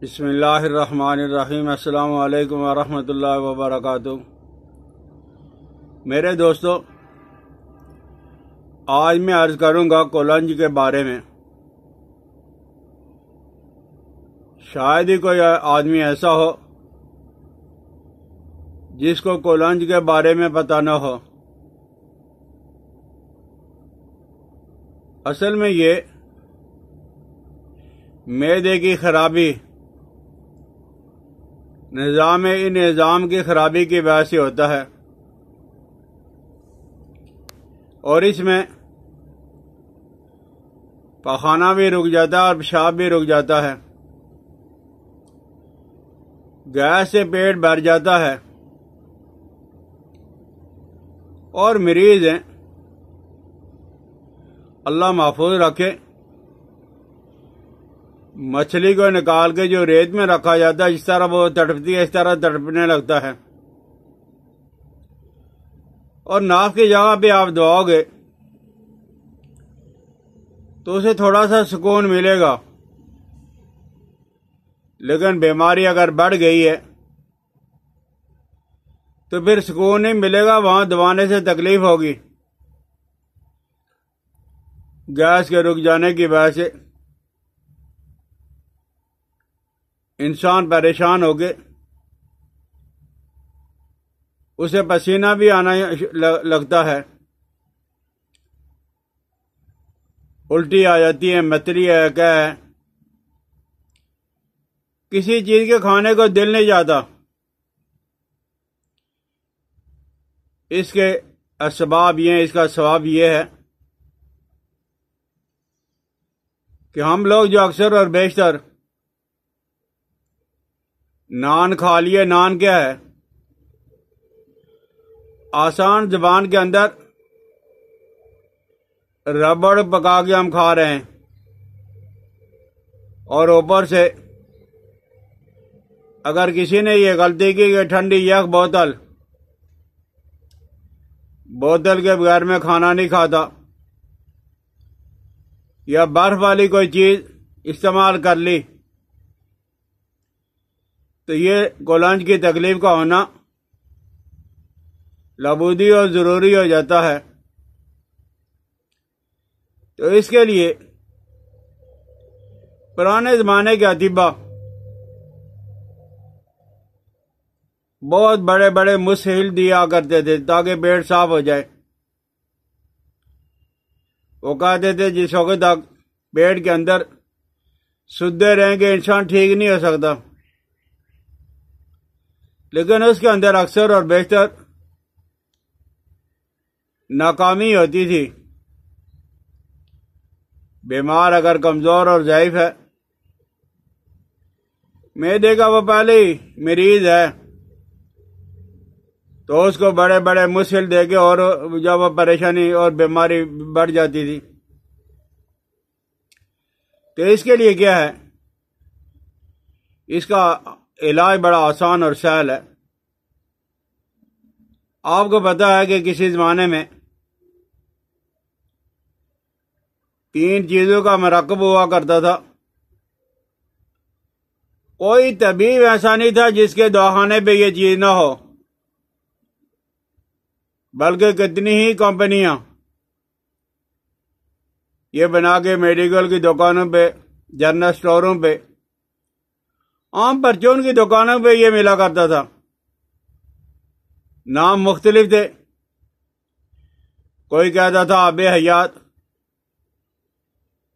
بسم اللہ الرحمن الرحیم۔ السلام علیکم ورحمۃ اللہ وبرکاتہ۔ میرے دوستو، آج میں عرض کروں گا کولنج کے بارے میں۔ شاید ہی کوئی آدمی ایسا ہو جس کو کولنج کے بارے میں پتہ نہ ہو۔ اصل میں یہ معدے کی خرابی نظام کی خرابی کی وجہ سے ہوتا ہے، اور اس میں پخانہ بھی رک جاتا ہے اور پیشاب بھی رک جاتا ہے، گیس سے پیٹ بھر جاتا ہے، اور مریض ہیں، اللہ محفوظ رکھے، مچھلی کو نکال کے جو ریت میں رکھا جاتا ہے، اس طرح وہ تڑپتی ہے اس طرح تڑپنے لگتا ہے، اور ناف کی جگہ پہ آپ دباؤ گے تو اسے تھوڑا سا سکون ملے گا، لیکن بیماری اگر بڑھ گئی ہے تو پھر سکون نہیں ملے گا، وہاں دبانے سے تکلیف ہوگی گیس کے رک جانے کی وجہ سے۔ انسان پریشان ہو کے اسے پسینہ بھی آنا لگتا ہے، الٹی آ جاتی ہے، متلی ہے، کیا ہے، کسی چیز کے کھانے کو دل نہیں جاتا۔ اس کے اسباب یہ ہیں، اس کا ثواب یہ ہے کہ ہم لوگ جو اکثر اور بیشتر نان کھا لیے، نان کیا ہے؟ آسان زبان کے اندر ربڑ پکا کے ہم کھا رہے ہیں، اور اوپر سے اگر کسی نے یہ غلطی کی کہ ٹھنڈی یک بوتل کے بغیر میں کھانا نہیں کھاتا، یا برف والی کوئی چیز استعمال کر لی، تو یہ کولنج کی تکلیف کا ہونا لابودی اور ضروری ہو جاتا ہے۔ تو اس کے لیے پرانے زمانے کے اطباء بہت بڑے بڑے مسحل دیا کرتے تھے تاکہ پیٹ صاف ہو جائے۔ وہ کہتے تھے جس وقت تک پیٹ کے اندر سدے رہیں گے انسان ٹھیک نہیں ہو سکتا، لیکن اس کے اندر اکثر اور بیشتر ناکامی ہوتی تھی۔ بیمار اگر کمزور اور ضعیف ہے، معدے کا وہ پہلے ہی مریض ہے، تو اس کو بڑے بڑے مسحل دے کے اور جب وہ پریشانی اور بیماری بڑھ جاتی تھی۔ تو اس کے لیے کیا ہے، اس کا علاج بڑا آسان اور سہل ہے۔ آپ کو پتا ہے کہ کسی زمانے میں 3 چیزوں کا مرکب ہوا کرتا تھا، کوئی طبیب ایسا نہیں تھا جس کے دواخانے پہ یہ چیز نہ ہو، بلکہ کتنی ہی کمپنیاں یہ بنا کے میڈیکل کی دکانوں پہ، جنرل سٹوروں پہ، عام پرچون کی دکانوں پہ یہ ملا کرتا تھا۔ نام مختلف تھے، کوئی کہتا تھا آب حیات،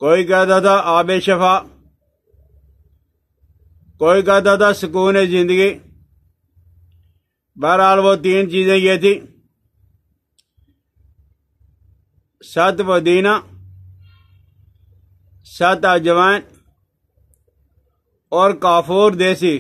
کوئی کہتا تھا آب شفا، کوئی کہتا تھا سکون زندگی۔ بہرحال وہ 3 چیزیں یہ تھی: 7 پودینہ، 7 اجوائن اور کافور دیسی۔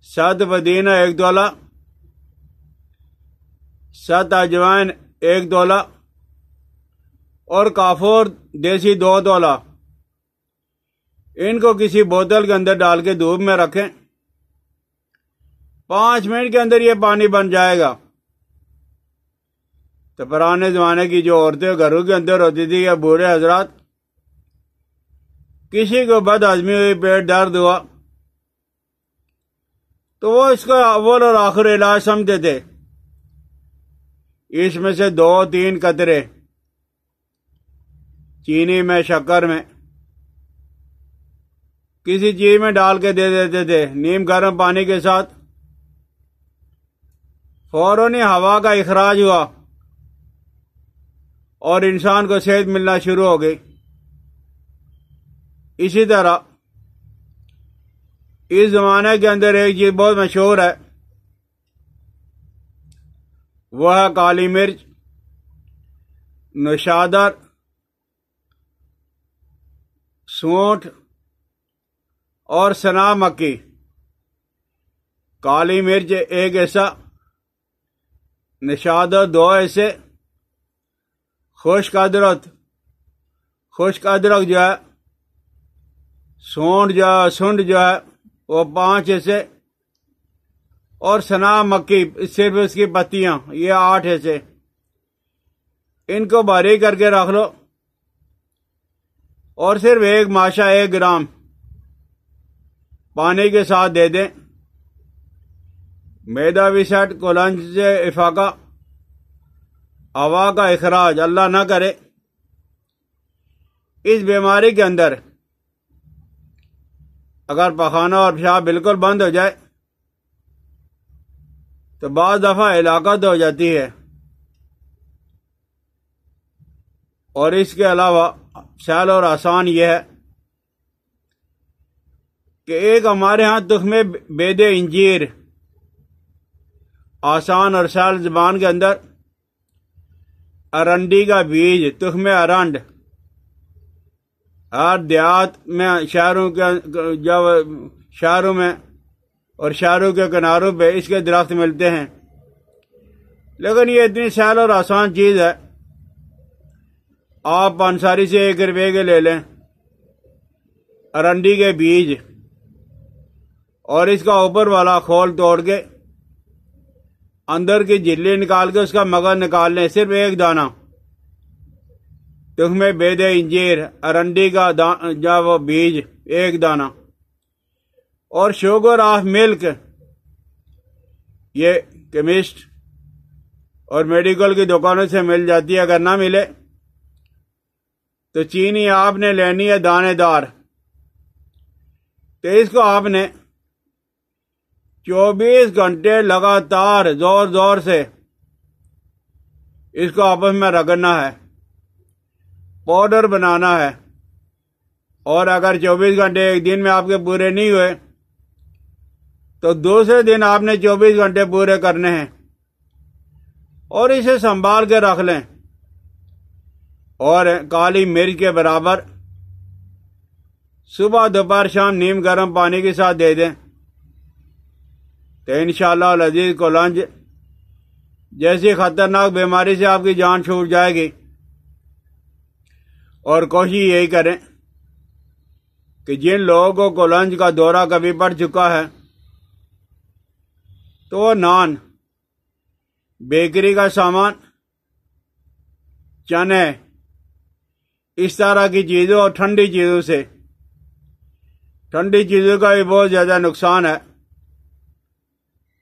7 پودینہ 1 تولہ، 7 اجوائن 1 تولہ اور کافور دیسی 2 تولہ۔ ان کو کسی بوتل کے اندر ڈال کے دھوپ میں رکھیں، 5 منٹ کے اندر یہ پانی بن جائے گا۔ تو پرانے زمانے کی جو عورتیں گھروں کے اندر ہوتی تھی یا بوڑھے حضرات، کسی کو بد ہضمی ہوئی، پیٹ درد ہوا، تو وہ اس کا اول اور آخر علاج سمجھتے تھے۔ اس میں سے 2-3 قطرے چینی میں، شکر میں، کسی چیز میں ڈال کے دے دیتے تھے، نیم گرم پانی کے ساتھ۔ فوراً ہی ہوا کا اخراج ہوا اور انسان کو صحت ملنا شروع ہو گئی۔ اسی طرح اس زمانے کے اندر ایک چیز بہت مشہور ہے، وہ ہے کالی مرچ، نوشادر، سونٹ اور سنا مکی۔ کالی مرچ 1 حصہ، نوشادر 2 حصے، خشک ادرک جو ہے، سونڈ جو ہے وہ 5 حصے، اور سنا مکی صرف اس کی پتیاں، یہ 8 حصے۔ ان کو باریک کر کے رکھ لو اور صرف 1 ماشا 1 گرام پانی کے ساتھ دے دیں۔ معدہ وسعت، کولنج سے افاقہ، ہوا کا اخراج اللہ نہ کرے۔ اس بیماری کے اندر اگر پخانہ اور پیشاب بالکل بند ہو جائے تو بعض دفعہ ہلاکت ہو جاتی ہے۔ اور اس کے علاوہ سہل اور آسان یہ ہے کہ ایک ہمارے ہاں تخم بید انجیر، آسان اور سہل زبان کے اندر ارنڈی کا بیج، تخم ارنڈ، ہر دیہات میں، شہروں میں اور شہروں کے کناروں پہ اس کے درخت ملتے ہیں، لیکن یہ اتنی سہل اور آسان چیز ہے۔ آپ پنساری سے 1 روپے کے لے لیں ارنڈی کے بیج، اور اس کا اوپر والا کھول توڑ کے اندر کی جھلی نکال کے اس کا مغز نکال لیں، صرف 1 دانہ تخم بید انجیر، ارنڈی کا وہ بیج 1 دانہ، اور شوگر آف ملک، یہ کیمسٹ اور میڈیکل کی دکانوں سے مل جاتی ہے، اگر نہ ملے تو چینی آپ نے لینی ہے دانے دار، تو اس کو آپ نے 24 گھنٹے لگاتار زور سے اس کو آپس میں رگڑنا ہے، پاؤڈر بنانا ہے۔ اور اگر 24 گھنٹے ایک دن میں آپ کے پورے نہیں ہوئے تو دوسرے دن آپ نے 24 گھنٹے پورے کرنے ہیں، اور اسے سنبھال کے رکھ لیں، اور کالی مرچ کے برابر صبح دوپہر شام نیم گرم پانی کے ساتھ دے دیں، تو انشاءاللہ العزیز کولنج جیسی خطرناک بیماری سے آپ کی جان چھوٹ جائے گی۔ اور کوشش یہی کریں کہ جن لوگوں کو کولنج کا دورہ کبھی پڑ چکا ہے تو وہ نان، بیکری کا سامان، چنے، اس طرح کی چیزوں اور ٹھنڈی چیزوں کا بھی بہت زیادہ نقصان ہے۔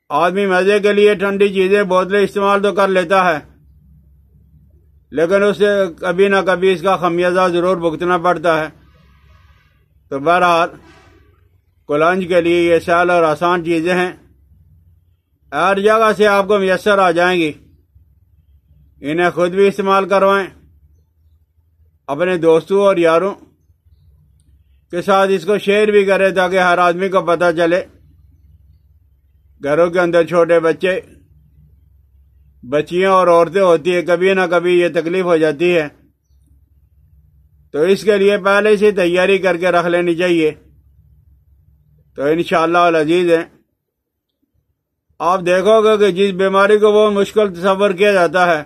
آدمی مزے کے لیے ٹھنڈی چیزیں، بوتلیں استعمال تو کر لیتا ہے، لیکن اسے کبھی نہ کبھی اس کا خمیازہ ضرور بھگتنا پڑتا ہے۔ تو بہرحال کولنج کے لیے یہ سہل اور آسان چیزیں ہیں، ہر جگہ سے آپ کو میسر آ جائیں گی۔ انہیں خود بھی استعمال کروائیں، اپنے دوستوں اور یاروں کے ساتھ اس کو شیئر بھی کریں تاکہ ہر آدمی کو پتہ چلے۔ گھروں کے اندر چھوٹے بچے، بچیاں اور عورتیں ہوتی ہیں، کبھی نہ کبھی یہ تکلیف ہو جاتی ہے، تو اس کے لیے پہلے سے تیاری کر کے رکھ لینی چاہیے۔ تو انشاءاللہ العزیز ہے، آپ دیکھو گے کہ جس بیماری کو وہ مشکل تصور کیا جاتا ہے،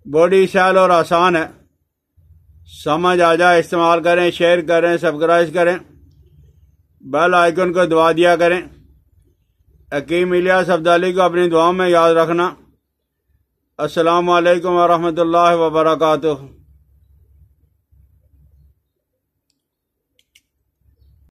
بڑی سہل اور آسان ہے۔ سمجھ آ جائے، استعمال کریں، شیئر کریں، سبسکرائب کریں، بیل آئیکن کو دبا دیا کریں۔ حکیم الیاس عبدالی کو اپنی دعاؤں میں یاد رکھنا۔ السلام علیکم ورحمۃ اللہ وبرکاتہ۔